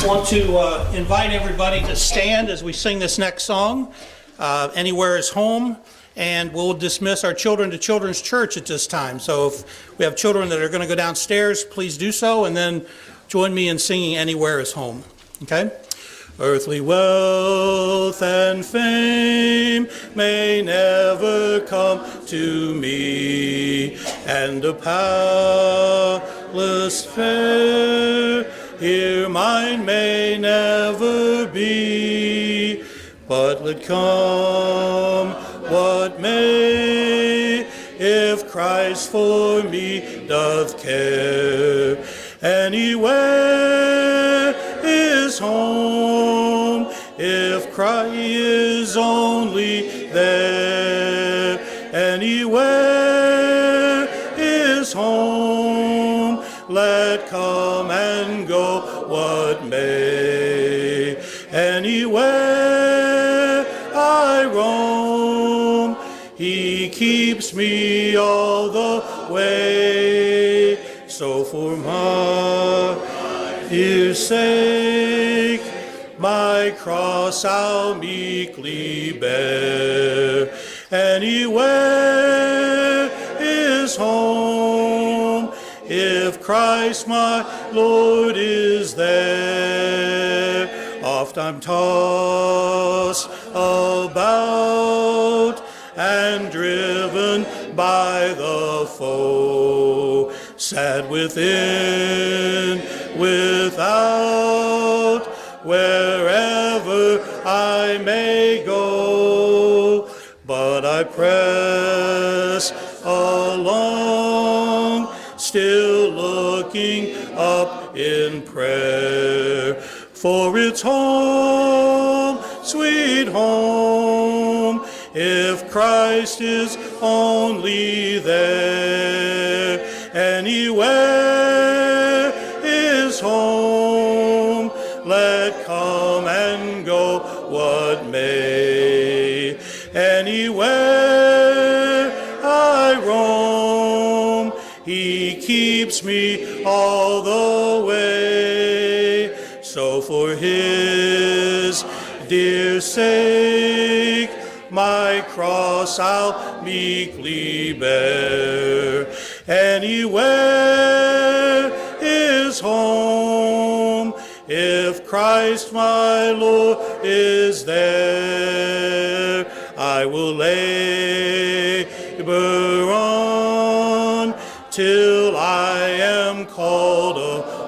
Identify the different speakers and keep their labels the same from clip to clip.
Speaker 1: want to invite everybody to stand as we sing this next song, Anywhere is Home, and we'll dismiss our children to Children's Church at this time. So if we have children that are going to go downstairs, please do so, and then join me in singing Anywhere is Home. Okay? Earthly wealth and fame may never come to me, and a palace fair here mine may never be, but let come what may, if Christ for me doth care. Anywhere is home, if Christ is only there. Anywhere is home, let come and go what may. Anywhere I roam, he keeps me all the way. So for my dear sake, my cross I'll meekly bear. Anywhere is home, if Christ my Lord is there. Oft I'm tossed about and driven by the foe, sad within, without, wherever I may go, but I press along, still looking up in prayer, for it's home, sweet home, if Christ is only there. Anywhere is home, let come and go what may. Anywhere I roam, he keeps me all the way. So for his dear sake, my cross I'll meekly bear. Anywhere is home, if Christ my Lord is there. I will labor on till I am called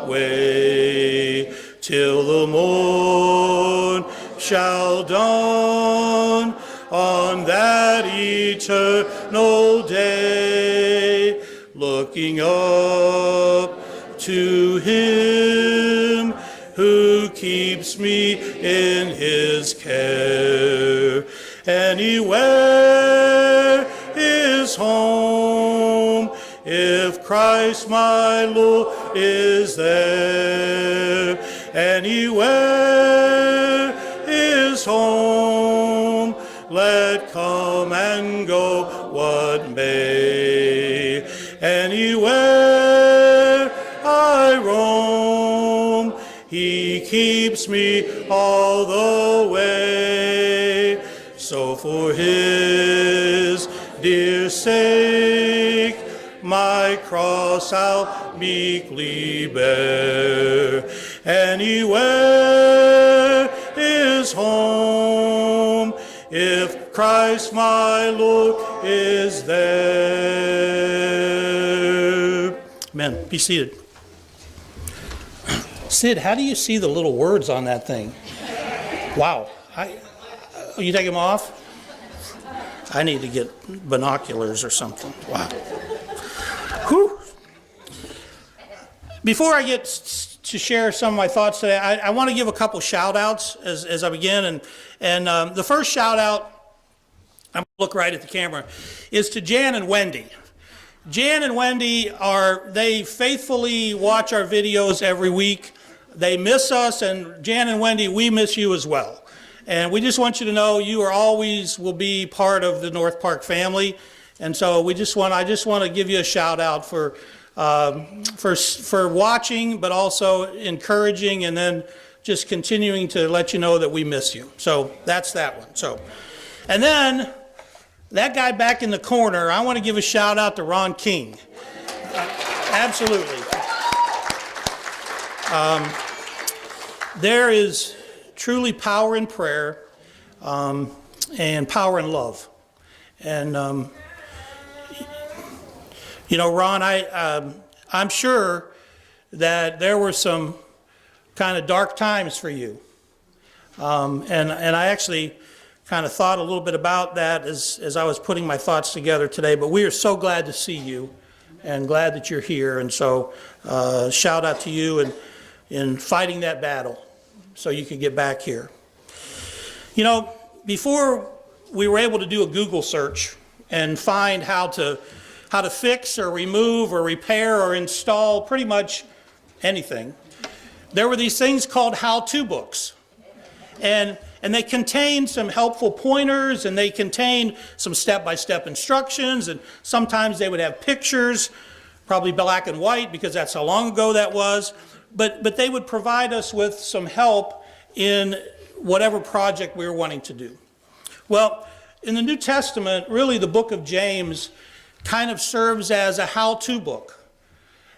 Speaker 1: away, till the morn shall dawn on that eternal day, looking up to him who keeps me in his care. Anywhere is home, if Christ my Lord is there. Anywhere is home, let come and go what may. Anywhere I roam, he keeps me all the way. So for his dear sake, my cross I'll meekly bear. Anywhere is home, if Christ my Lord is there. Amen. Be seated. Sid, how do you see the little words on that thing? Wow. You take them off? I need to get binoculars or something. Wow. Whew. Before I get to share some of my thoughts today, I want to give a couple shout outs as I begin. And the first shout out, I'm going to look right at the camera, is to Jan and Wendy. Jan and Wendy they faithfully watch our videos every week. They miss us, and Jan and Wendy, we miss you as well. And we just want you to know you will be part of the North Park family. And so I just want to give you a shout out for watching, but also encouraging, and then just continuing to let you know that we miss you. So that's that one. So, and then that guy back in the corner, I want to give a shout out to Ron King. Absolutely. There is truly power in prayer and power in love. And, Ron, I'm sure that there were some kind of dark times for you. And I actually kind of thought a little bit about that as I was putting my thoughts together today. But we are so glad to see you and glad that you're here. And so shout out to you in fighting that battle so you could get back here. Before we were able to do a Google search and find how to fix or remove or repair or install pretty much anything, there were these things called how-to books. And they contained some helpful pointers, and they contained some step-by-step instructions, and sometimes they would have pictures, probably black and white because that's how long ago that was. But they would provide us with some help in whatever project we were wanting to do. Well, in the New Testament, really the book of James kind of serves as a how-to book,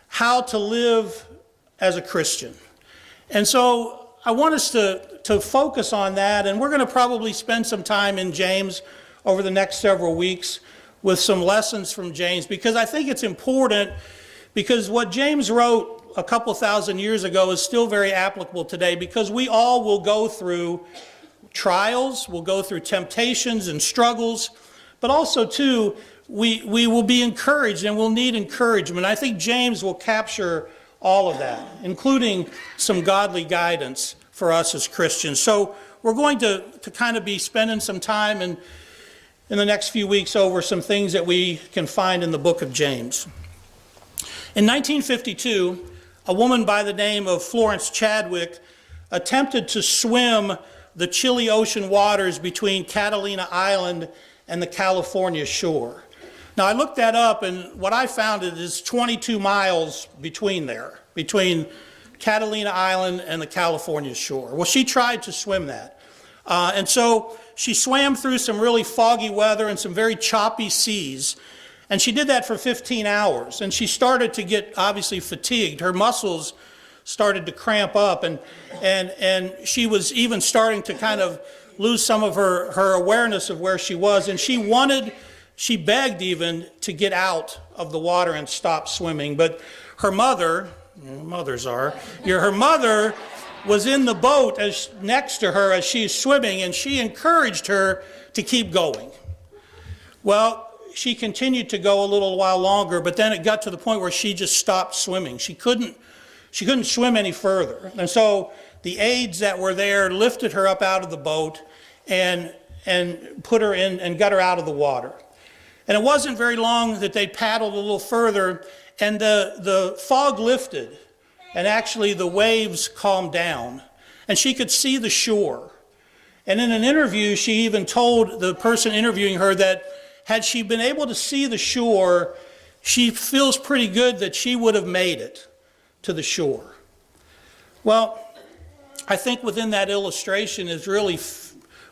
Speaker 1: how to live as a Christian. And so I want us to focus on that, and we're going to probably spend some time in James over the next several weeks with some lessons from James, because I think it's important, because what James wrote a couple thousand years ago is still very applicable today, because we all will go through trials, we'll go through temptations and struggles, but also too, we will be encouraged and we'll need encouragement. I think James will capture all of that, including some godly guidance for us as Christians. So we're going to kind of be spending some time in the next few weeks over some things that we can find in the book of James. In 1952, a woman by the name of Florence Chadwick attempted to swim the chilly ocean waters between Catalina Island and the California shore. Now, I looked that up, and what I found is 22 miles between Catalina Island and the California shore. Well, she tried to swim that. And so she swam through some really foggy weather and some very choppy seas. And she did that for 15 hours. And she started to get obviously fatigued. Her muscles started to cramp up. And she was even starting to kind of lose some of her awareness of where she was. And she begged even to get out of the water and stop swimming. But her mother, her mother was in the boat next to her as she's swimming, and she encouraged her to keep going. Well, she continued to go a little while longer, but then it got to the point where she just stopped swimming. She couldn't swim any further. And so the aides that were there lifted her up out of the boat and put her in and got her out of the water. And it wasn't very long that they paddled a little further, and the fog lifted, and actually the waves calmed down, and she could see the shore. And in an interview, she even told the person interviewing her that had she been able to see the shore, she feels pretty good that she would have made it to the shore. Well, I think within that illustration is really,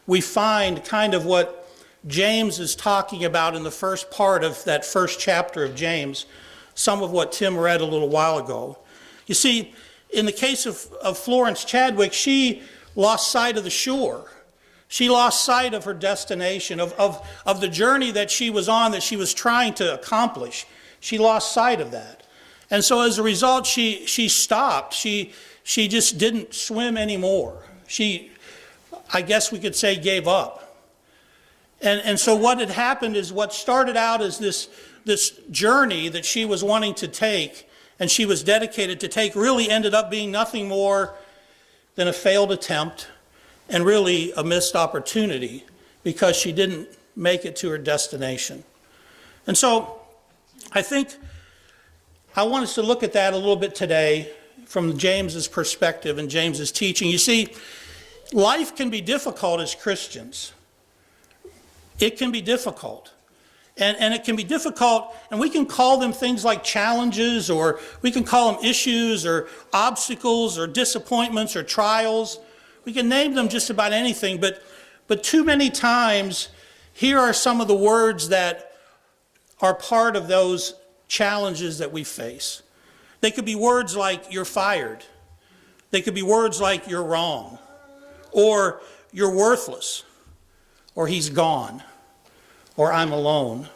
Speaker 1: we find kind of what James is talking about in the first part of that first chapter of James, some of what Tim read a little while ago. You see, in the case of Florence Chadwick, she lost sight of the shore. She lost sight of her destination, of the journey that she was on, that she was trying to accomplish. She lost sight of that. And so as a result, she stopped. She just didn't swim anymore. She, I guess we could say, gave up. And so what had happened is what started out as this journey that she was wanting to take and she was dedicated to take really ended up being nothing more than a failed attempt and really a missed opportunity because she didn't make it to her destination. And so I think I want us to look at that a little bit today from James's perspective and James's teaching. You see, life can be difficult as Christians. It can be difficult. And it can be difficult, and we can call them things like challenges, or we can call them issues or obstacles or disappointments or trials. We can name them just about anything, but too many times, here are some of the words that are part of those challenges that we face. They could be words like you're fired. They could be words like you're wrong, or you're worthless, or he's gone, or I'm alone.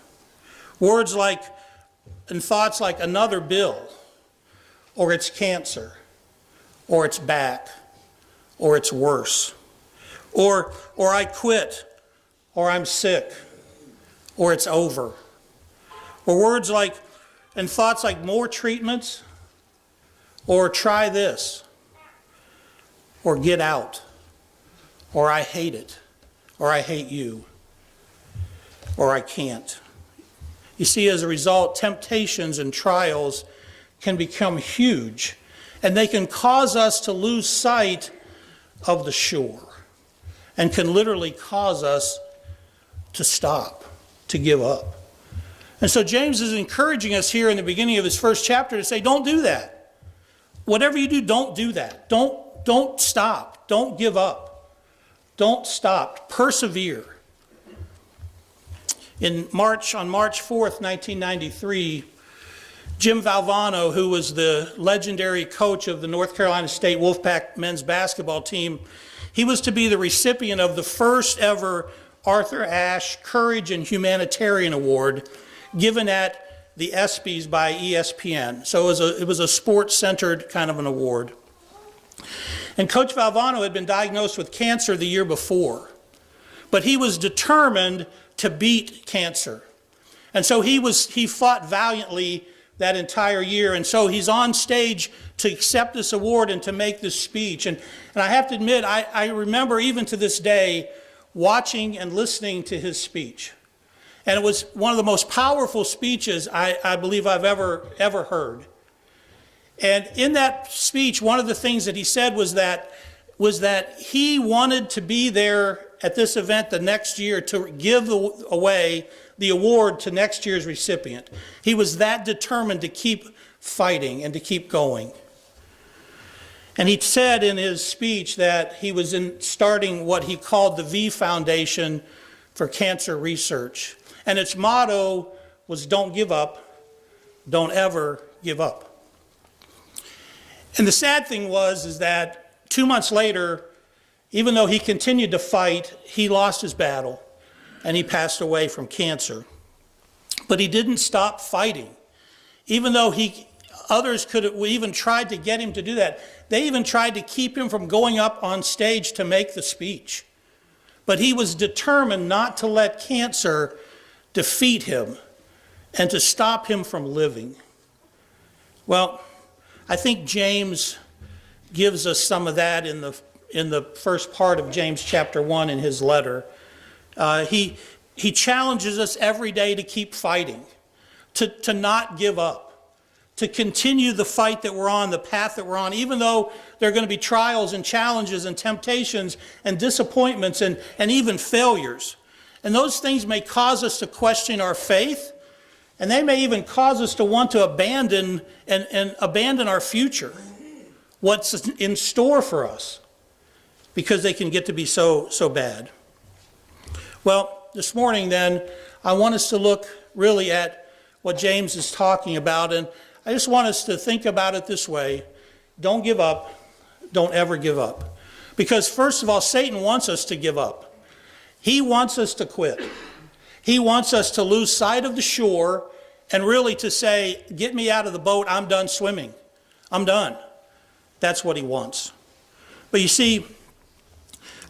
Speaker 1: Words like, and thoughts like another bill, or it's cancer, or it's back, or it's worse, or I quit, or I'm sick, or it's over. Or words like, and thoughts like more treatments, or try this, or get out, or I hate it, or I hate you, or I can't. You see, as a result, temptations and trials can become huge, and they can cause us to lose sight of the shore, and can literally cause us to stop, to give up. And so James is encouraging us here in the beginning of his first chapter to say, don't do that. Whatever you do, don't do that. Don't stop. Don't give up. Don't stop. Persevere. On March 4th, 1993, Jim Valvano, who was the legendary coach of the North Carolina State Wolfpack men's basketball team, he was to be the recipient of the first ever Arthur Ashe Courage and Humanitarian Award given at the ESPYs by ESPN. So it was a sports-centered kind of an award. And Coach Valvano had been diagnosed with cancer the year before, but he was determined to beat cancer. And so he fought valiantly that entire year, and so he's on stage to accept this award and to make this speech. And I have to admit, I remember even to this day watching and listening to his speech. And it was one of the most powerful speeches I believe I've ever heard. And in that speech, one of the things that he said was that he wanted to be there at this event the next year to give away the award to next year's recipient. He was that determined to keep fighting and to keep going. And he said in his speech that he was starting what he called the V Foundation for Cancer Research. And its motto was, don't give up, don't ever give up. And the sad thing is that 2 months later, even though he continued to fight, he lost his battle and he passed away from cancer. But he didn't stop fighting. Even though others could have even tried to get him to do that. They even tried to keep him from going up on stage to make the speech. But he was determined not to let cancer defeat him and to stop him from living. Well, I think James gives us some of that in the first part of James chapter 1 in his letter. He challenges us every day to keep fighting, to not give up, to continue the fight that we're on, the path that we're on, even though there are going to be trials and challenges and temptations and disappointments and even failures. And those things may cause us to question our faith, and they may even cause us to want to abandon our future, what's in store for us, because they can get to be so bad. Well, this morning then, I want us to look really at what James is talking about, and I just want us to think about it this way. Don't give up. Don't ever give up. Because first of all, Satan wants us to give up. He wants us to quit. He wants us to lose sight of the shore and really to say, get me out of the boat, I'm done swimming. I'm done. That's what he wants. But you see,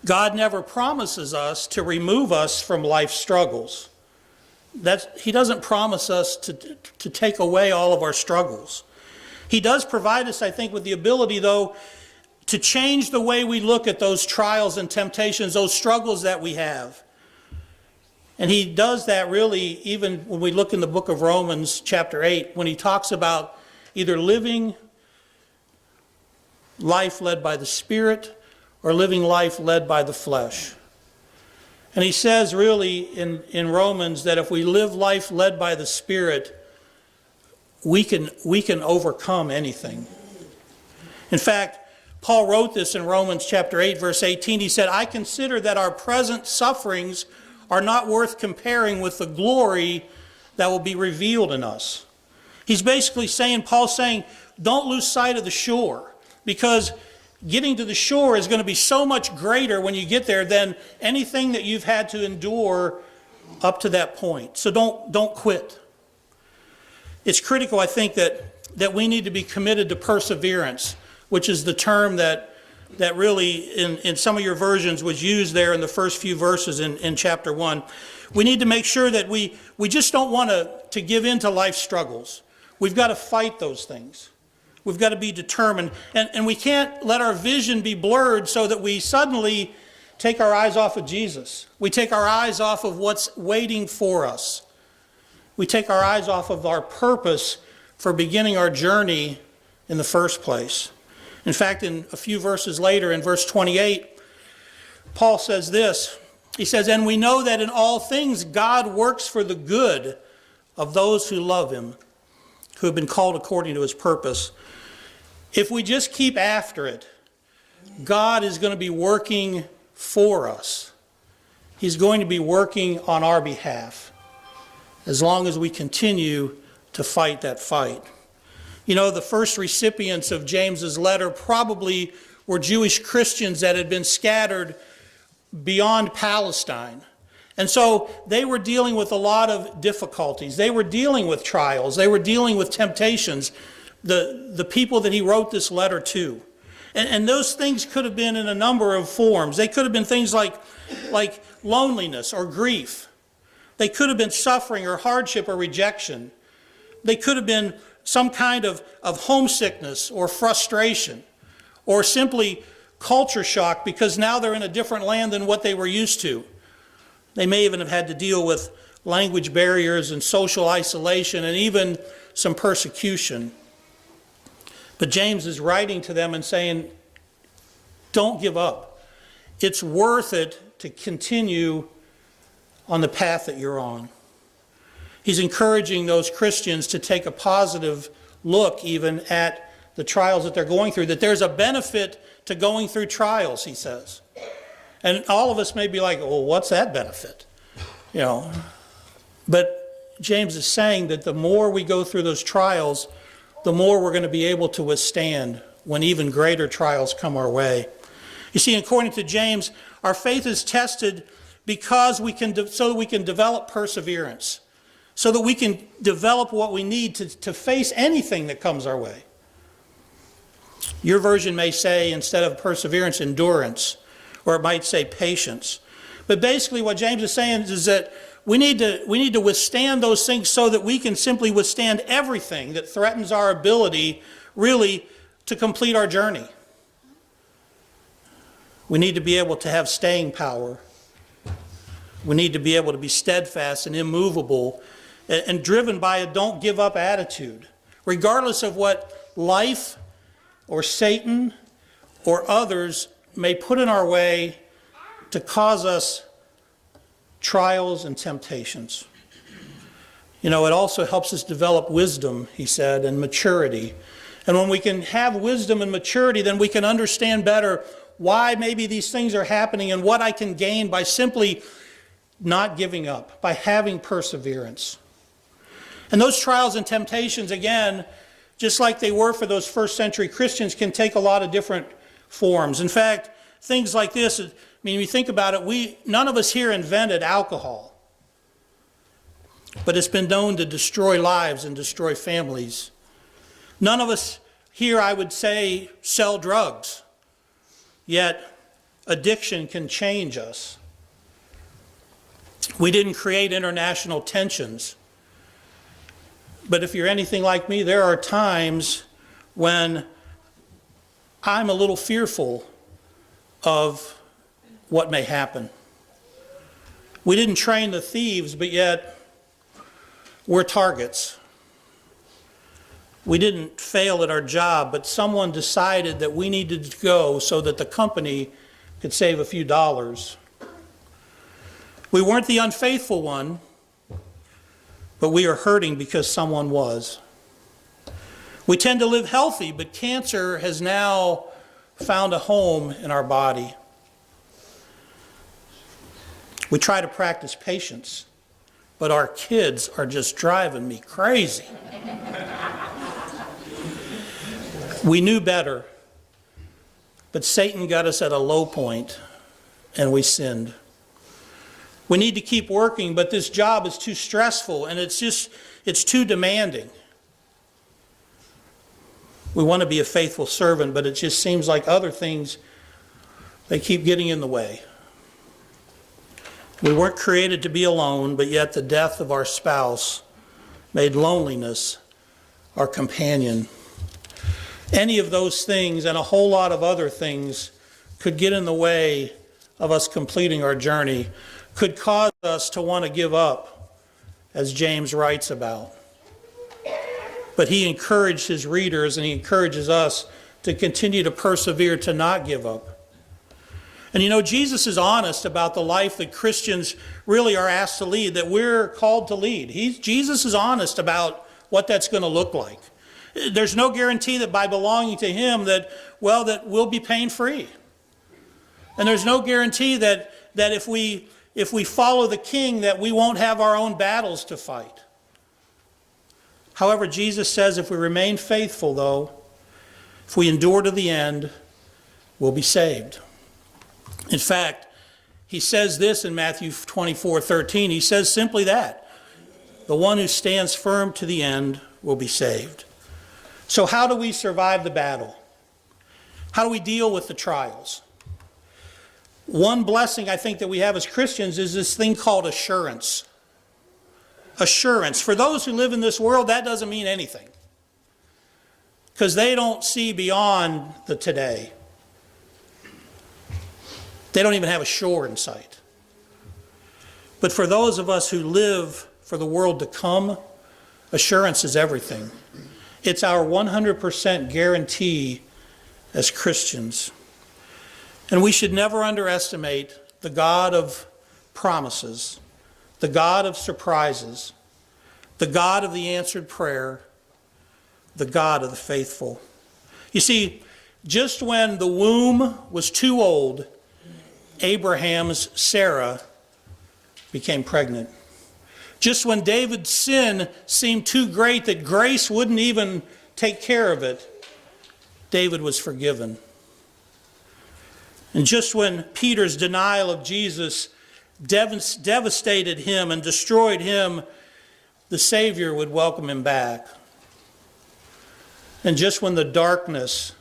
Speaker 1: God never promises us to remove us from life's struggles. He doesn't promise us to take away all of our struggles. He does provide us, I think, with the ability, though, to change the way we look at those trials and temptations, those struggles that we have. And he does that really even when we look in the book of Romans chapter 8, when he talks about either living life led by the Spirit or living life led by the flesh. And he says really in Romans that if we live life led by the Spirit, we can overcome anything. In fact, Paul wrote this in Romans chapter 8, verse 18. He said, I consider that our present sufferings are not worth comparing with the glory that will be revealed in us. He's basically saying, Paul's saying, don't lose sight of the shore, because getting to the shore is going to be so much greater when you get there than anything that you've had to endure up to that point. So don't quit. It's critical, I think, that we need to be committed to perseverance, which is the term that really in some of your versions was used there in the first few verses in chapter 1. We need to make sure that we just don't want to give in to life's struggles. We've got to fight those things. We've got to be determined. And we can't let our vision be blurred so that we suddenly take our eyes off of Jesus. We take our eyes off of what's waiting for us. We take our eyes off of our purpose for beginning our journey in the first place. In fact, in a few verses later, in verse 28, Paul says this. He says, and we know that in all things God works for the good of those who love him, who have been called according to his purpose. If we just keep after it, God is going to be working for us. He's going to be working on our behalf as long as we continue to fight that fight. You know, the first recipients of James's letter probably were Jewish Christians that had been scattered beyond Palestine. And so they were dealing with a lot of difficulties. They were dealing with trials. They were dealing with temptations, the people that he wrote this letter to. And those things could have been in a number of forms. They could have been things like loneliness or grief. They could have been suffering or hardship or rejection. They could have been some kind of homesickness or frustration, or simply culture shock because now they're in a different land than what they were used to. They may even have had to deal with language barriers and social isolation and even some persecution. But James is writing to them and saying, don't give up. It's worth it to continue on the path that you're on. He's encouraging those Christians to take a positive look even at the trials that they're going through, that there's a benefit to going through trials, he says. And all of us may be like, well, what's that benefit? You know, but James is saying that the more we go through those trials, the more we're going to be able to withstand when even greater trials come our way. You see, according to James, our faith is tested because so that we can develop perseverance, so that we can develop what we need to face anything that comes our way. Your version may say, instead of perseverance, endurance, or it might say patience. But basically what James is saying is that we need to withstand those things so that we can simply withstand everything that threatens our ability really to complete our journey. We need to be able to have staying power. We need to be able to be steadfast and immovable and driven by a don't give up attitude, regardless of what life or Satan or others may put in our way to cause us trials and temptations. You know, it also helps us develop wisdom, he said, and maturity. And when we can have wisdom and maturity, then we can understand better why maybe these things are happening and what I can gain by simply not giving up, by having perseverance. And those trials and temptations, again, just like they were for those first century Christians, can take a lot of different forms. In fact, things like this, I mean, when you think about it, none of us here invented alcohol. But it's been known to destroy lives and destroy families. None of us here, I would say, sell drugs. Yet, addiction can change us. We didn't create international tensions. But if you're anything like me, there are times when I'm a little fearful of what may happen. We didn't train the thieves, but yet we're targets. We didn't fail at our job, but someone decided that we needed to go so that the company could save a few dollars. We weren't the unfaithful one, but we are hurting because someone was. We tend to live healthy, but cancer has now found a home in our body. We try to practice patience, but our kids are just driving me crazy. We knew better, but Satan got us at a low point, and we sinned. We need to keep working, but this job is too stressful, and it's too demanding. We want to be a faithful servant, but it just seems like other things, they keep getting in the way. We weren't created to be alone, but yet the death of our spouse made loneliness our companion. Any of those things and a whole lot of other things could get in the way of us completing our journey, could cause us to want to give up, as James writes about. But he encouraged his readers, and he encourages us to continue to persevere, to not give up. And you know, Jesus is honest about the life that Christians really are asked to lead, that we're called to lead. Jesus is honest about what that's going to look like. There's no guarantee that by belonging to him that we'll be pain-free. And there's no guarantee that if we follow the King, that we won't have our own battles to fight. However, Jesus says if we remain faithful, though, if we endure to the end, we'll be saved. In fact, he says this in Matthew 24:13. He says simply that. The one who stands firm to the end will be saved. So how do we survive the battle? How do we deal with the trials? One blessing I think that we have as Christians is this thing called assurance. Assurance. For those who live in this world, that doesn't mean anything, because they don't see beyond the today. They don't even have a shore in sight. But for those of us who live for the world to come, assurance is everything. It's our 100% guarantee as Christians. And we should never underestimate the God of promises, the God of surprises, the God of the answered prayer, the God of the faithful. You see, just when the womb was too old, Abraham's Sarah became pregnant. Just when David's sin seemed too great that grace wouldn't even take care of it, David was forgiven. And just when Peter's denial of Jesus devastated him and destroyed him, the Savior would welcome him back. And just when the darkness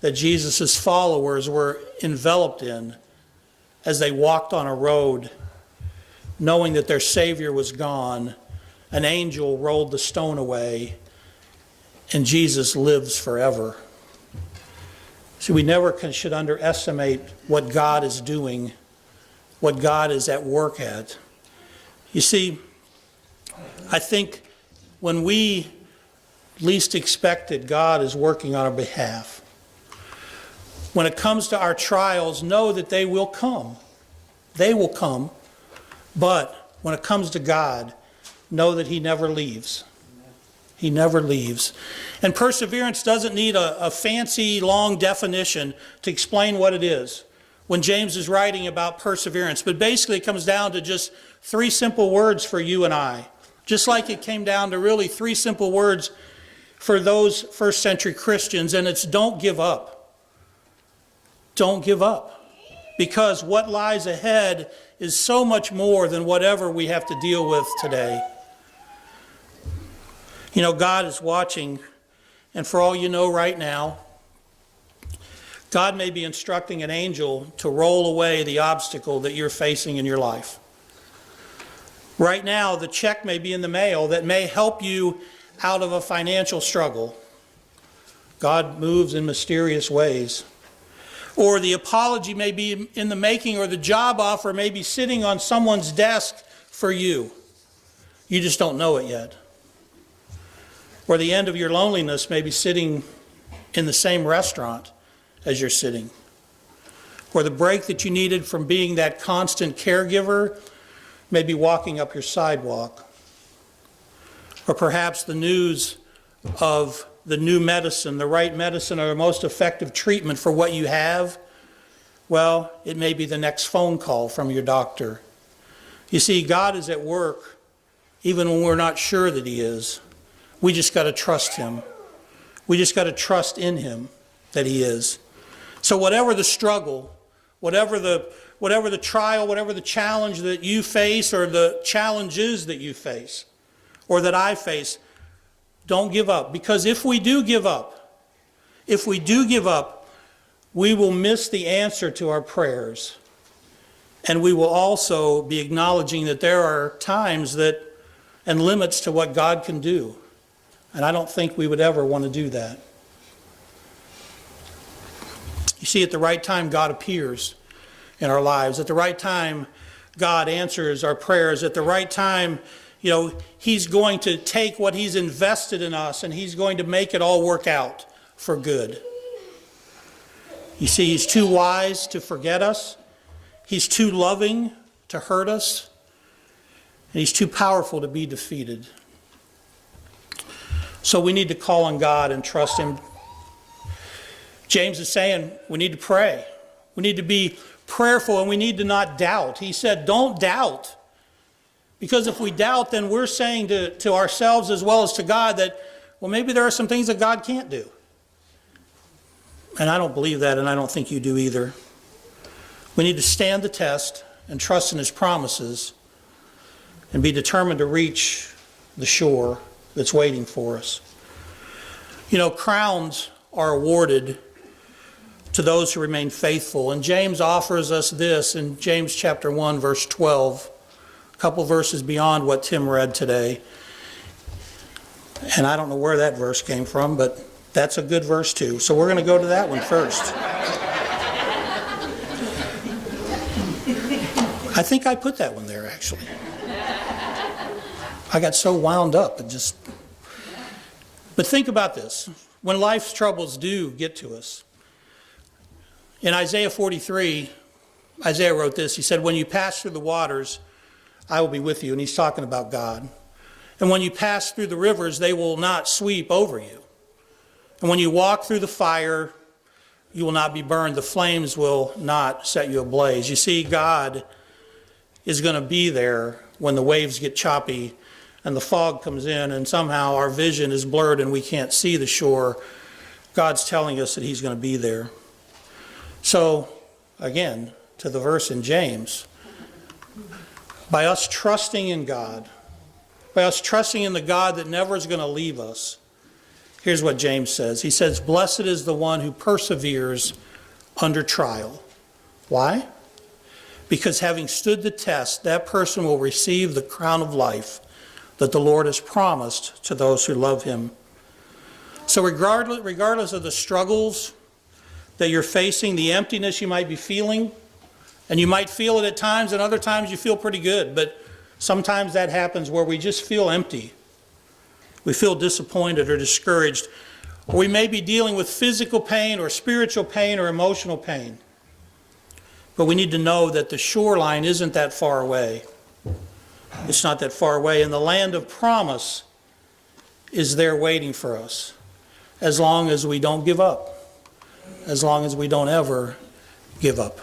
Speaker 1: that Jesus' followers were enveloped in as they walked on a road, knowing that their Savior was gone, an angel rolled the stone away, and Jesus lives forever. So we never should underestimate what God is doing, what God is at work at. You see, I think when we least expect it, God is working on our behalf. When it comes to our trials, know that they will come. They will come. But when it comes to God, know that he never leaves. He never leaves. And perseverance doesn't need a fancy, long definition to explain what it is when James is writing about perseverance. But basically it comes down to just 3 simple words for you and I. Just like it came down to really 3 simple words for those first century Christians, and it's don't give up. Don't give up. Because what lies ahead is so much more than whatever we have to deal with today. You know, God is watching, and for all you know right now, God may be instructing an angel to roll away the obstacle that you're facing in your life. Right now, the check may be in the mail that may help you out of a financial struggle. God moves in mysterious ways. Or the apology may be in the making, or the job offer may be sitting on someone's desk for you. You just don't know it yet. Or the end of your loneliness may be sitting in the same restaurant as you're sitting. Or the break that you needed from being that constant caregiver maybe walking up your sidewalk, or perhaps the news of the new medicine, the right medicine, or the most effective treatment for what you have. Well, it may be the next phone call from your doctor. You see, God is at work even when we're not sure that He is. We just got to trust Him. We just got to trust in Him that He is. So whatever the struggle, whatever the trial, whatever the challenge that you face, or the challenges that you face, or that I face, don't give up. Because if we do give up, we will miss the answer to our prayers. And we will also be acknowledging that there are times and limits to what God can do. And I don't think we would ever want to do that. You see, at the right time, God appears in our lives. At the right time, God answers our prayers. At the right time, He's going to take what He's invested in us and He's going to make it all work out for good. You see, He's too wise to forget us. He's too loving to hurt us. And He's too powerful to be defeated. So we need to call on God and trust Him. James is saying we need to pray. We need to be prayerful, and we need to not doubt. He said, don't doubt. Because if we doubt, then we're saying to ourselves as well as to God that, well, maybe there are some things that God can't do. And I don't believe that, and I don't think you do either. We need to stand the test and trust in His promises and be determined to reach the shore that's waiting for us. Crowns are awarded to those who remain faithful. And James offers us this in James chapter 1, verse 12, a couple verses beyond what Tim read today. And I don't know where that verse came from, but that's a good verse too. So we're going to go to that one first. I think I put that one there, actually. I got so wound up. But think about this. When life's troubles do get to us, in Isaiah 43, Isaiah wrote this. He said, when you pass through the waters, I will be with you. And he's talking about God. And when you pass through the rivers, they will not sweep over you. And when you walk through the fire, you will not be burned. The flames will not set you ablaze. You see, God is going to be there when the waves get choppy and the fog comes in and somehow our vision is blurred and we can't see the shore. God's telling us that He's going to be there. So, again, to the verse in James, by us trusting in God, by us trusting in the God that never is going to leave us, here's what James says. He says, blessed is the one who perseveres under trial. Why? Because having stood the test, that person will receive the crown of life that the Lord has promised to those who love Him. So regardless of the struggles that you're facing, the emptiness you might be feeling, and you might feel it at times, and other times you feel pretty good, but sometimes that happens where we just feel empty. We feel disappointed or discouraged, or we may be dealing with physical pain or spiritual pain or emotional pain. But we need to know that the shoreline isn't that far away. It's not that far away, and the land of promise is there waiting for us, as long as we don't give up, as long as we don't ever give up.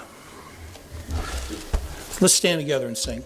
Speaker 1: Let's stand together and sing.